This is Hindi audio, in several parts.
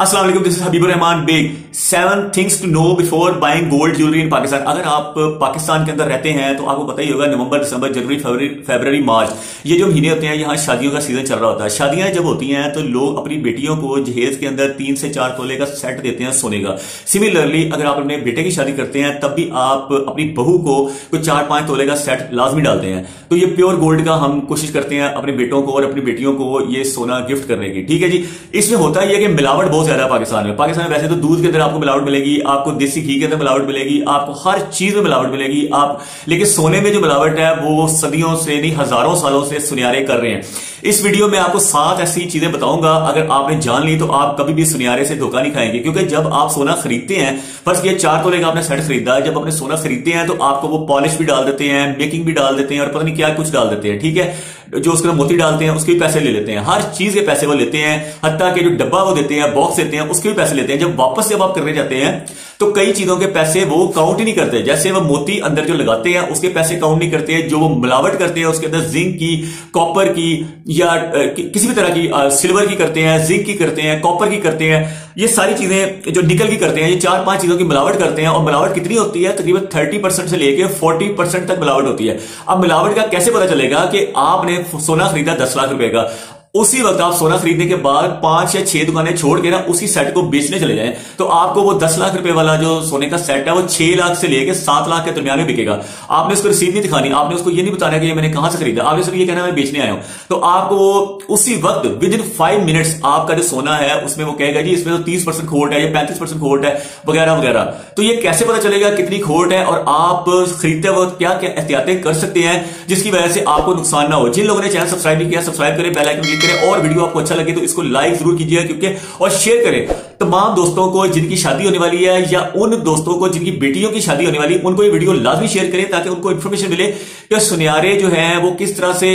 अस्सलाम वालेकुम, this is Habibur Rahman Baig. 7 things to know before buying gold jewellery in Pakistan. अगर आप पाकिस्तान के अंदर रहते हैं तो आपको पता ही होगा, नवंबर, दिसंबर, जनवरी, फरवरी, मार्च, ये जो महीने होते हैं, यहाँ शादियों का सीजन चल रहा होता है। शादियां जब होती हैं तो लोग अपनी बेटियों को जहेज के अंदर 3 से 4 तोले का सेट देते हैं सोने का। सिमिलरली अगर आप अपने बेटे की शादी करते हैं तब भी आप अपनी बहू को कुछ 4-5 तोले का सेट लाजमी डालते हैं। तो ये प्योर गोल्ड का हम कोशिश करते हैं अपने बेटों को और अपनी बेटियों को ये सोना गिफ्ट करने की। ठीक है जी। इसमें होता है कि मिलावट बहुत ज्यादा है पाकिस्तान में। वैसे तो दूध के अंदर आपको मिलावट मिलेगी, आपको देसी घी के अंदर मिलावट मिलेगी, आपको हर चीज में मिलावट मिलेगी। लेकिन सोने में जो मिलावट है वो सदियों से नहीं, हजारों सालों से सुनियारे कर रहे हैं। इस वीडियो में आपको 7 ऐसी चीजें बताऊंगा, अगर आपने जान ली तो आप कभी भी सुनियारे से धोखा नहीं खाएंगे। क्योंकि जब आप सोना खरीदते हैं, फर्स्ट ये 4 तोले का आपने सेट खरीदा है, जब आपने सोना खरीदते हैं तो आपको वो पॉलिश भी डाल देते हैं, मेकिंग भी डाल देते हैं और पता नहीं क्या कुछ डाल देते हैं। ठीक है, जो उसके मोती डालते हैं उसके भी पैसे ले लेते हैं, हर चीज के पैसे वो लेते हैं, हत्ता के जो डब्बा वो देते हैं, बॉक्स देते हैं, उसके भी पैसे लेते हैं। जब वापस जब आप करने जाते हैं तो कई चीजों के पैसे वो काउंट ही नहीं करते। जैसे वो मोती अंदर जो लगाते हैं उसके पैसे काउंट नहीं करते, जो वो मिलावट करते हैं उसके अंदर जिंक की, कॉपर की या किसी भी तरह की, सिल्वर की करते हैं, जिंक की करते हैं, कॉपर की करते हैं, ये सारी चीजें जो निकल की करते हैं, ये 4-5 चीजों की मिलावट करते हैं। और मिलावट कितनी होती है? तकरीबन 30% से लेकर 40% तक मिलावट होती है। अब मिलावट का कैसे पता चलेगा कि आपने सोना खरीदा 10 लाख रुपए का, उसी वक्त आप सोना खरीदने के बाद 5 या 6 दुकानें छोड़ के ना उसी सेट को बेचने चले जाएं, तो आपको वो 10 लाख रुपए वाला जो सोने का सेट है वो 6 लाख से लेकर 7 लाख के दरमियान में बिकेगा। आपने उसको रसीद नहीं दिखानी, आपने उसको ये नहीं बताना कि ये मैंने कहां से खरीदा, आपने सिर्फ ये कहना मैं बेचने आया हूं। तो आपको उसी वक्त विद इन 5 मिनट्स आपका जो सोना है उसमें वो कहेगा जी इसमें तो 30% खोट है या 35% खोट है वगैरह वगैरह। तो ये कैसे पता चलेगा कितनी खोट है और आप खरीदते वक्त क्या क्या एहतियातें कर सकते हैं जिसकी वजह से आपको नुकसान ना हो। जिन लोगों ने चैनल सब्सक्राइब नहीं किया, सब्सक्राइब करें, बेल आइकन क्लिक करें और वीडियो आपको अच्छा लगे तो इसको लाइक जरूर कीजिएगा क्योंकि, और शेयर करें तमाम दोस्तों को जिनकी शादी होने वाली है या उन दोस्तों को जिनकी बेटियों की शादी होने वाली है, उनको ये वीडियो लाजमी शेयर करें ताकि उनको इंफॉर्मेशन मिले कि सुनियारे जो है वो किस तरह से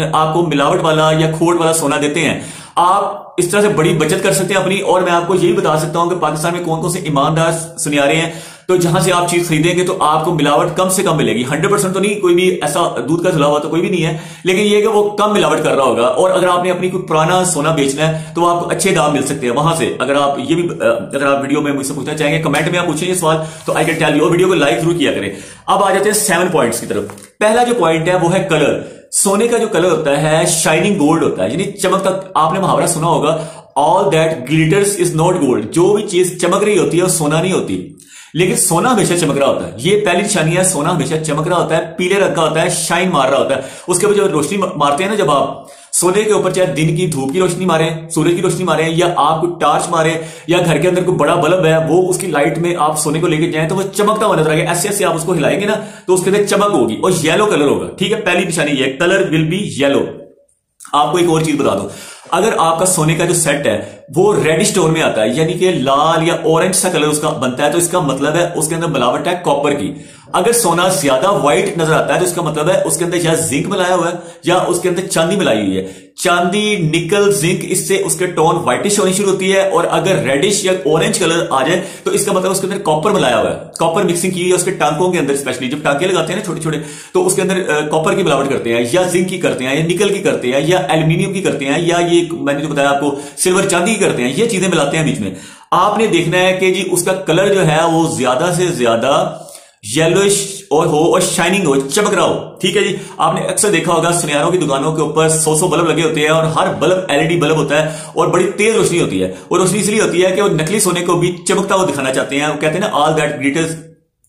आपको मिलावट वाला या खोट वाला सोना देते हैं। आप इस तरह से बड़ी बचत कर सकते हैं अपनी। और मैं आपको यही बता सकता हूं कि पाकिस्तान में कौन कौन से ईमानदार सुनियारे हैं, तो जहां से आप चीज खरीदेंगे तो आपको मिलावट कम से कम मिलेगी। 100% तो नहीं, कोई भी ऐसा दूध का धुला हुआ तो कोई भी नहीं है, लेकिन ये कि वो कम मिलावट कर रहा होगा। और अगर आपने अपनी कोई पुराना सोना बेचना है तो आपको अच्छे दाम मिल सकते हैं वहां से। अगर आप वीडियो में मुझसे पूछना चाहेंगे, कमेंट में आप पूछें ये सवाल तो आई कैन टेल यू, और वीडियो को लाइक जरूर किया करें। अब आ जाते हैं 7 पॉइंट्स की तरफ। पहला जो पॉइंट है वो है कलर। सोने का जो कलर होता है शाइनिंग गोल्ड होता है, यानी चमकता। आपने मुहावरा सुना होगा, all that glitters is not gold. जो भी चीज चमक रही होती है वो सोना नहीं होती, लेकिन सोना हमेशा चमक रहा होता है। ये पहली निशानी है, सोना हमेशा चमक रहा होता है, पीले रंग का होता है, शाइन मार रहा होता है। उसके ऊपर जब रोशनी मारते हैं ना, जब आप सोने के ऊपर चाहे दिन की धूप की रोशनी मारे, सूरज की रोशनी मारे, या आप कोई टार्च मारे, या घर के अंदर कोई बड़ा बल्ब है वो उसकी लाइट में आप सोने को लेके जाएं तो वो चमकता हुआ नजर आएगा। ऐसे ऐसे आप उसको हिलाएंगे ना तो उसके अंदर चमक होगी और येलो कलर होगा। ठीक है, पहली निशानी ये, कलर विल बी येलो। आपको एक और चीज बता दो, अगर आपका सोने का जो सेट है वो रेड स्टोन में आता है, यानी कि लाल या ऑरेंज सा कलर उसका बनता है, तो इसका मतलब है उसके अंदर मिलावट है कॉपर की। अगर सोना ज्यादा व्हाइट नजर आता है तो इसका मतलब है उसके अंदर या जिंक मिलाया हुआ है या उसके अंदर चांदी मिलाई हुई है। चांदी, निकल, जिंक, इससे उसके टोन व्हाइटिश होनी शुरू होती है। और अगर रेडिश या ऑरेंज कलर आ जाए तो इसका मतलब उसके अंदर कॉपर मिलाया हुआ है, कॉपर मिक्सिंग की है उसके टांकों के अंदर। स्पेशली जब टांके लगाते हैं ना छोटे छोटे, तो उसके अंदर कॉपर की मिलावट करते हैं, या जिंक की करते हैं, या निकल की करते हैं, या एल्यूमिनियम की करते हैं, या ये मैंने जो बताया आपको सिल्वर चांदी की करते हैं। ये चीजें मिलाते हैं बीच में। आपने देखना है कि जी उसका कलर जो है वो ज्यादा से ज्यादा येलोइश और शाइनिंग हो, चमक रहा हो। ठीक है जी। आपने अक्सर देखा होगा सुनियारों की दुकानों के ऊपर 100 बल्ब लगे होते हैं और हर बल्ब एलईडी बल्ब होता है और बड़ी तेज रोशनी होती है। और रोशनी इसलिए होती है कि वो नकली सोने को भी चमकता हुआ दिखाना चाहते हैं। वो कहते हैं ना, ऑल दैट ग्लिटर्स।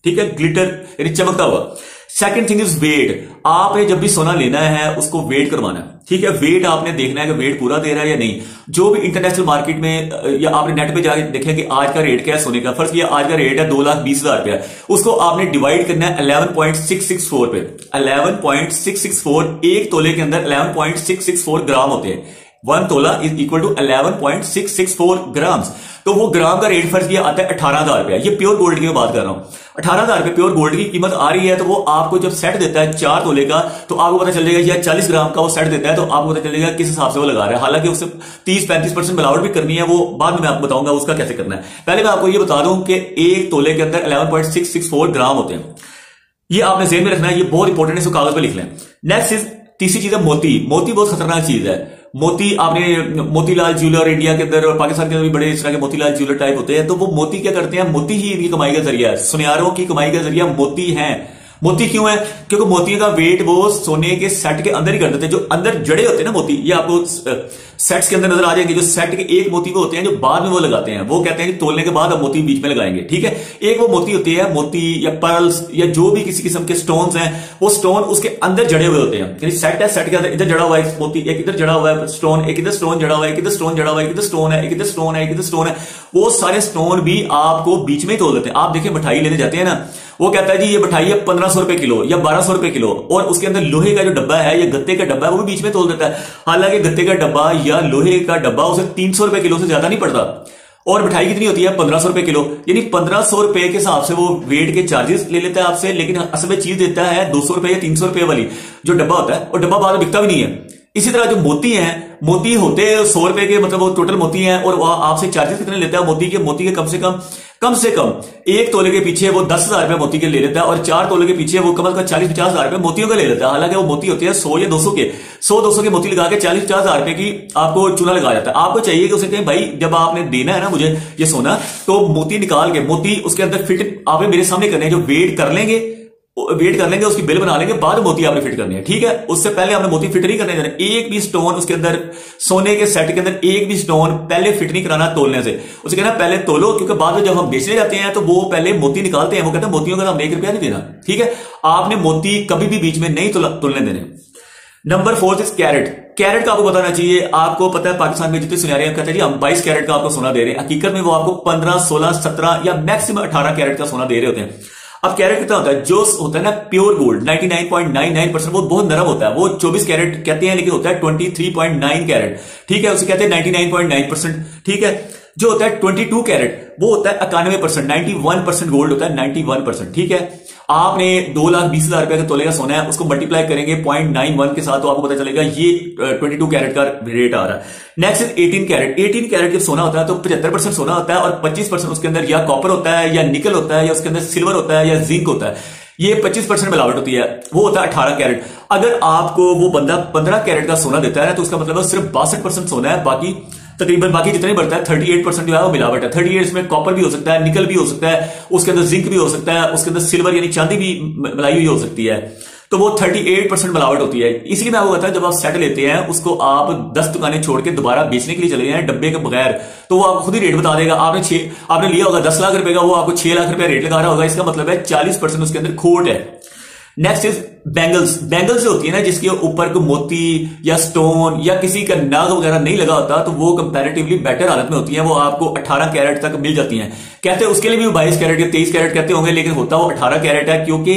ठीक है, ग्लिटर यानी चमकता हुआ। Second thing is weight. आपने जब भी सोना लेना है उसको वेट करवाना है। ठीक है, वेट आपने देखना है कि वेट पूरा दे रहा है या नहीं। जो भी इंटरनेशनल मार्केट में या आपने नेट पे जाके देखें कि आज का रेट क्या है सोने का, फर्ज किया आज का रेट है 2,20,000 रुपया, उसको आपने डिवाइड करना है 11.664 पे। 11.664, एक तोले के अंदर 11.664 ग्राम होते हैं। 1 तोला इज इक्वल टू 11.664 ग्राम्स। तो वो ग्राम का रेट फर्ज किया आता है 18,000 रुपया। ये प्योर गोल्ड की मैं बात कर रहा हूं। 18,000 रुपये प्योर गोल्ड की कीमत आ रही है, तो वो आपको जब सेट देता है 4 तोले का तो आपको पता चल जाएगा, या 40 ग्राम का वो सेट देता है तो आपको पता चलेगा किस हिसाब से वो लगा रहा है। हालांकि उससे 30-35% मिलावट भी करनी है, वो बाद में मैं आपको बताऊंगा उसका कैसे करना है। पहले मैं आपको ये बता दूं कि एक तोले के अंदर 11.664 ग्राम होते हैं। ये आपने ज़हन में रखना है, ये बहुत इंपॉर्टेंट है, इसको कागज पर लिख लें। नेक्स्ट इज तीसरी चीज है मोती। मोती बहुत खतरनाक चीज है। मोती, आपने मोतीलाल ज्वेलर इंडिया के अंदर और पाकिस्तान के अंदर भी बड़े इस तरह के मोतीलाल ज्वेलर टाइप होते हैं। तो वो मोती क्या करते हैं, मोती ही इनकी कमाई का जरिया है, सुनियारों की कमाई का जरिया मोती है। मोती क्यों है, क्योंकि मोतियों का वेट वो सोने के सेट के अंदर ही कर देते हैं। जो अंदर जड़े होते हैं ना मोती, ये आपको सेट्स के अंदर नजर आ जाएंगे। जो सेट के एक मोती वो होते हैं जो बाद में वो लगाते हैं, वो कहते हैं कि तोलने के बाद अब मोती बीच में लगाएंगे, ठीक है। एक वो मोती होती है, मोती या पर्ल्स या जो भी किसी किस्म के स्टोन्स हैं, वो स्टोन उसके अंदर जड़े हुए होते हैं। सेट है, सेट के अंदर इधर जड़ा हुआ है मोती, एक इधर जड़ा हुआ है स्टोन, एक इधर स्टोन जड़ा हुआ है, एक इधर स्टोन जड़ा हुआ है, एक इधर स्टोन है, एक इधर स्टोन है, एक इधर स्टोन है। वो सारे स्टोन भी आपको बीच में ही तोल देते हैं। आप देखिए मिठाई लेने जाते हैं ना, वो कहता है जी ये मिठाई है 1500 रुपए किलो या 1200 रुपए किलो, और उसके अंदर लोहे का जो डब्बा है या गत्ते का डब्बा है वो भी बीच में तोल देता है। हालांकि गत्ते का डब्बा या लोहे का डब्बा उसे 300 रुपए किलो से ज्यादा नहीं पड़ता, और मिठाई कितनी होती है 1500 रुपए किलो, यानी 1500 रुपए के हिसाब से वो वेट के चार्जेस ले लेता है आपसे, लेकिन असल में चीज देता है 200 रुपए या 300 रुपए वाली जो डब्बा होता है, और डब्बा बाद में बिकता भी नहीं है। इसी तरह जो मोती हैं, मोती होते हैं 100 रुपए के, मतलब वो टोटल मोती हैं, और वह आपसे चार्जेस कितने लेता है मोती के कम से कम एक तोले के पीछे वो 10,000 रुपए मोती के ले लेता है, और 4 तोले के पीछे वो कम से कम 40-50 हजार रुपए मोतियों का ले लेता है। हालांकि वो मोती होते हैं 100 या 200 के, 100-200 के मोती लगा के 40-50 हजार रुपए की आपको चूना लगाया जाता है। आपको चाहिए कि उसे कहें भाई जब आपने देना है ना मुझे ये सोना, तो मोती निकाल के, मोती उसके अंदर फिट आपने मेरे सामने करने हैं, जो वेट कर लेंगे उसकी बिल बना लेंगे, बाद मोती आपने फिट करने हैं, ठीक है। उससे पहले आपने मोती फिट नहीं करने देना। एक भी स्टोन उसके अंदर, सोने के सेट के अंदर एक भी स्टोन पहले फिट नहीं कराना तोलने से। उसे कहना पहले तोलो, क्योंकि बाद में जब हम बेचने जाते हैं तो वो पहले मोती निकालते हैं, वो कहते हैं मोतियों का हम 1 रुपया नहीं देना, ठीक है। आपने मोती कभी भी बीच में नहीं तोलने देने। Number 4 is carat. कैरेट का आपको बताना चाहिए, आपको पता है पाकिस्तान में जितने सुनियारे कहते हैं जी हम 22 कैरेट का आपको सोना दे रहे हैं, हकीकत में वो आपको 15, 16, 17 या मैक्सिमम 18 कैरेट का सोना दे रहे होते हैं। अब कैरेट कितना होता है, जो होता है ना प्योर गोल्ड 99.99%, वो बहुत नरम होता है, वो 24 कैरेट कहते हैं लेकिन होता है 23.9 कैरेट, ठीक है, उसे कहते हैं 99.9%, ठीक है। जो होता है 22 कैरेट वो होता है 91%, 91% गोल्ड होता है, 91%, ठीक है। आपने 2,20,000 रुपए का तोले का सोना है, उसको मल्टीप्लाई करेंगे 0.91 के साथ, तो आपको पता चलेगा ये 22 कैरेट का रेट आ रहा है। Next is 18 carat. 18 कैरेट जब सोना होता है तो 75% सोना होता है, और 25% उसके अंदर या कॉपर होता है या निकल होता है या उसके अंदर सिल्वर होता है या जिंक होता है। ये 25% मिलावट होती है, वो होता है 18 कैरेट। अगर आपको वो बंदा 15 कैरेट का सोना देता है ना, तो उसका मतलब सिर्फ 62% सोना है, बाकी तकरीबन बाकी जितने बढ़ता है 38% जो है वो मिलावट है। 38 में कॉपर भी हो सकता है, निकल भी हो सकता है, उसके अंदर जिंक भी हो सकता है, उसके अंदर सिल्वर यानी चांदी भी मिलाई हुई हो सकती है, तो वो 38% मिलावट होती है। इसलिए मैं आपको बताता हूं, जब आप सेट लेते हैं उसको आप 10 दुकानें छोड़ के दोबारा बेचने के लिए चले जाएं डब्बे के बगैर, तो वो आपको खुद ही रेट बता देगा। आपने लिया होगा 10 लाख रुपए का, वो आपको 6 लाख रुपए रेट लगा रहा होगा, इसका मतलब है 40% उसके अंदर खोट है। Next is bangles. बैंगल्स जो होती है ना, जिसके ऊपर को मोती या स्टोन या किसी का नाग वगैरह नहीं लगा होता, तो वो कंपैरेटिवली बेटर हालत में होती है, वो आपको 18 कैरेट तक मिल जाती हैं। कहते हैं उसके लिए भी 22 कैरेट या 23 कैरेट कहते होंगे, लेकिन होता वो 18 कैरेट है, क्योंकि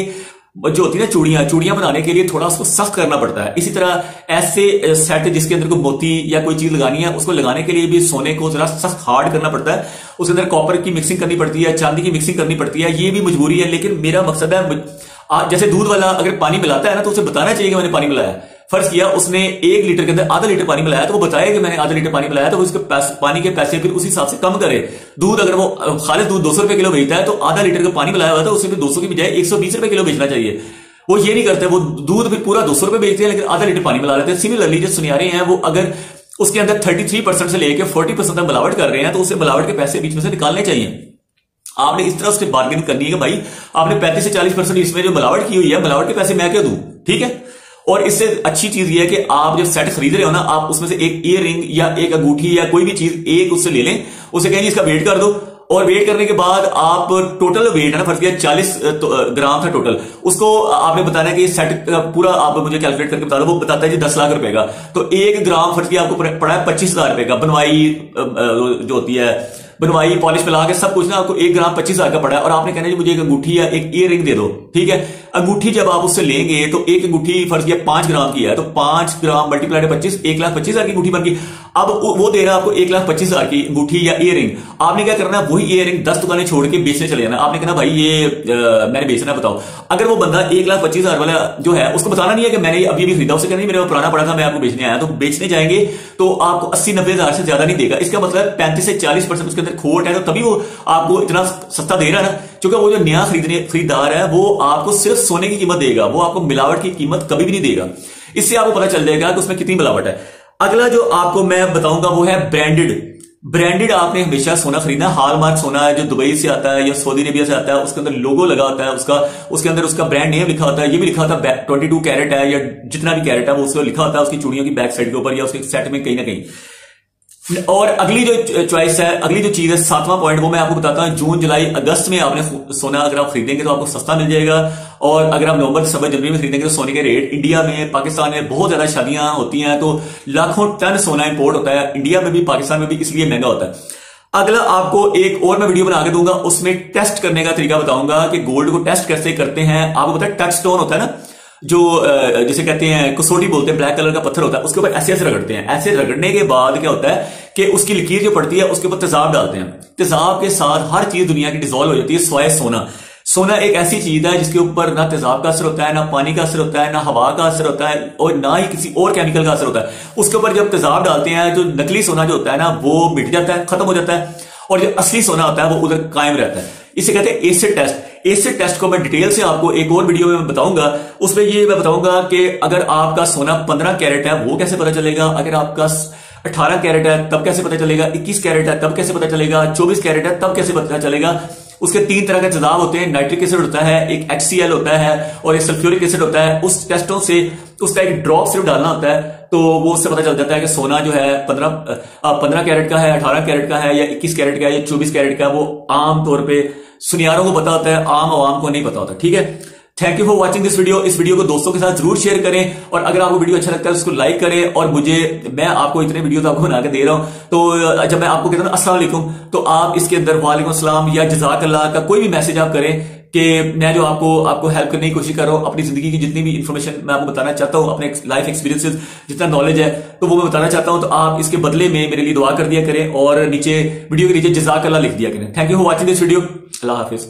जो होती है ना चूड़ियां बनाने के लिए थोड़ा उसको सख्त करना पड़ता है। इसी तरह ऐसे सेट जिसके अंदर कोई मोती या कोई चीज लगानी है, उसको लगाने के लिए भी सोने को जरा सख्त हार्ड करना पड़ता है, उसके अंदर कॉपर की मिक्सिंग करनी पड़ती है, चांदी की मिक्सिंग करनी पड़ती है, ये भी मजबूरी है। लेकिन मेरा मकसद है, जैसे दूध वाला अगर पानी मिलाता है ना, तो उसे बताना चाहिए कि मैंने पानी मिलाया। फर्ज किया उसने 1 लीटर के अंदर आधा लीटर पानी मिलाया, तो वो बताया कि मैंने आधा लीटर पानी मिलाया, तो उसके पानी के पैसे फिर उसी हिसाब से कम करे। दूध अगर वो खालिद दूध 200 रुपए किलो बेचता है, तो आधा लीटर का पानी मिलाया हुआ था, उसे फिर 200 की बजाय 120 रुपए किलो बेचना चाहिए। वो ये नहीं करते, वो दूध फिर पूरा 200 रुपए बेचते हैं, लेकिन आधा लीटर पानी मिला लेते हैं। सिमिलरली जो सुनियारे हैं, वो अगर उसके अंदर 33% से लेकर 40% तक मिलावट कर रहे हैं, तो उसे मिलावट के पैसे बीच में से निकालने चाहिए। आपने इस तरह से बार्गेनिंग करनी है कि भाई आपने 35 से 40% इसमें जो मिलावट की हुई है, मिलावट के पैसे मैं क्यों दूं, ठीक है। और इससे अच्छी चीज ये है कि आप जब सेट खरीद रहे हो ना, आप उसमें से एक ईयर रिंग या एक अंगूठी या कोई भी चीज एक उससे ले लें, उसे कहें इसका वेट कर दो, और वेट करने के बाद आप टोटल वेट है ना, फर्ज किया 40 ग्राम था टोटल, उसको आपने बताना कि सेट पूरा आप मुझे कैलकुलेट करके बता दो। वो बताता है जी 10 लाख रुपए का, तो 1 ग्राम फर्ज किया आपको पड़ा है 25,000 रुपए का। बनवाई जो होती है, बनवाई पॉलिश मिला के सब कुछ ना, आपको 1 ग्राम 25,000 का पड़ा है, और आपने कहना है मुझे एक अंगूठी या एक ईयर रिंग दे दो, ठीक है। अंगूठी जब आप उससे लेंगे तो एक अंगूठी फर्ज किया 5 ग्राम की है, तो 5 ग्राम मल्टीप्लाइड 25, 1,25,000 की अंगूठी बन गई। अब वो दे रहा है आपको 1,25,000 की अंगूठी या ईयर रिंग। आपने क्या करना है, वही ईयर रिंग 10 दुकानें छोड़ के बेचने चले जाना। आपने कहना भाई ये मैंने बेचना है, बताओ। अगर वो बंदा 1,25,000 वाला जो है, उसको बताना नहीं है कि मैंने अभी खरीदा, उसे कहना मेरे पुराना पड़ा था, मैं आपको बेचने आया, तो बेचने जाएंगे तो आपको 80-90 हजार से ज्यादा नहीं देगा। इसका मतलब 35 से 40% उसके अंदर खोट है, तो तभी वो आपको इतना सस्ता दे रहा है ना, क्योंकि वो जो नया खरीदार है वो आपको सिर्फ सोने की कीमत देगा, वो आपको मिलावट की कीमत कभी भी नहीं देगा। इससे आपको पता चल जाएगा कि उसमें कितनी मिलावट है। अगला जो आपको मैं बताऊंगा वो है ब्रांडेड आपने हमेशा सोना खरीदना। हॉलमार्क सोना है जो दुबई से आता है या सऊदी अरेबिया से आता है, उसके अंदर लोगो लगा होता है उसका, उसके अंदर उसका ब्रांड नेम लिखा होता है। ये भी लिखा होता है 22 कैरेट है या जितना भी कैरेट है वो उसको लिखा होता है उसकी चूड़ियों की बैक साइड के ऊपर या उसके सेट में कहीं ना कहीं। और अगली जो चॉइस है, अगली जो चीज है, 7वां पॉइंट, वो मैं आपको बताता हूं। जून जुलाई अगस्त में आपने सोना अगर आप खरीदेंगे तो आपको सस्ता मिल जाएगा, और अगर आप नवंबर दिसंबर जनवरी में खरीदेंगे तो सोने के रेट, इंडिया में पाकिस्तान में बहुत ज्यादा शादियां होती हैं तो लाखों टन सोना इंपोर्ट होता है, इंडिया में भी पाकिस्तान में भी, इसलिए महंगा होता है। अगला आपको एक और मैं वीडियो बना के दूंगा, उसमें टेस्ट करने का तरीका बताऊंगा कि गोल्ड को टेस्ट कैसे करते हैं। आपको पता है टच स्टोन होता है ना, जो जिसे कहते हैं कसौटी बोलते हैं, ब्लैक कलर का पत्थर होता है, उसके ऊपर ऐसे ऐसे रगड़ते हैं। ऐसे रगड़ने के बाद क्या होता है कि उसकी लकीर जो पड़ती है उसके ऊपर तेजाब डालते हैं, तेजाब के साथ हर चीज दुनिया की डिजोल्व हो जाती है स्वाय सोना एक ऐसी चीज है जिसके ऊपर ना तेजाब का असर होता है, ना पानी का असर होता है, ना हवा का असर होता है, और ना ही किसी और केमिकल का असर होता है। उसके ऊपर जब तेजाब डालते हैं जो नकली सोना जो होता है ना वो मिट जाता है, खत्म हो जाता है, और जो असली सोना होता है वो उधर कायम रहता है। इसे कहते हैं एसिड टेस्ट। एसिड टेस्ट को मैं डिटेल से आपको एक और वीडियो में बताऊंगा, उसमें ये मैं बताऊंगा कि अगर आपका सोना 15 कैरेट है वो कैसे पता चलेगा, अगर आपका 18 कैरेट है तब कैसे पता चलेगा, 21 कैरेट है तब कैसे पता चलेगा, 24 कैरेट है तब कैसे पता चलेगा। उसके 3 तरह के तेजाब होते हैं, नाइट्रिक एसिड होता है, एक HCl होता है और एक सल्फ्यूरिक एसिड होता है। उस टेस्टों से उसका एक ड्रॉप सिर्फ डालना होता है तो वो उससे पता चल जाता है कि सोना जो है 15 कैरेट का है, 18 कैरेट का है या 21 कैरेट का है या 24 कैरेट का है। वो आम तौर पे सुनियारों को पता होता है, आम आवाम को नहीं पता होता। ठीक है, thank you for watching this video. इस वीडियो को दोस्तों के साथ जरूर शेयर करें, और अगर आपको वीडियो अच्छा लगता है तो उसको लाइक करें। और मैं आपको इतने वीडियो तो आपको बना के दे रहा हूं, तो जब मैं आपको कहता हूं अस्सलाम वालेकुम तो आप इसके अंदर वालेकुम अस्सलाम या जज़ाकल्लाह का कोई भी मैसेज आप करें कि मैं जो आपको हेल्प करने की कोशिश कर रहा हूं, अपनी जिंदगी की जितनी भी इंफॉर्मेशन मैं आपको बताना चाहता हूं, अपने लाइफ एक्सपीरियंसेस जितना नॉलेज है तो वो मैं बताना चाहता हूं, तो आप इसके बदले में मेरे लिए दुआ कर दिया करें और नीचे वीडियो के नीचे जज़ाकल्लाह लिख दिया करें। Thank you for watching this video. Allah Hafiz.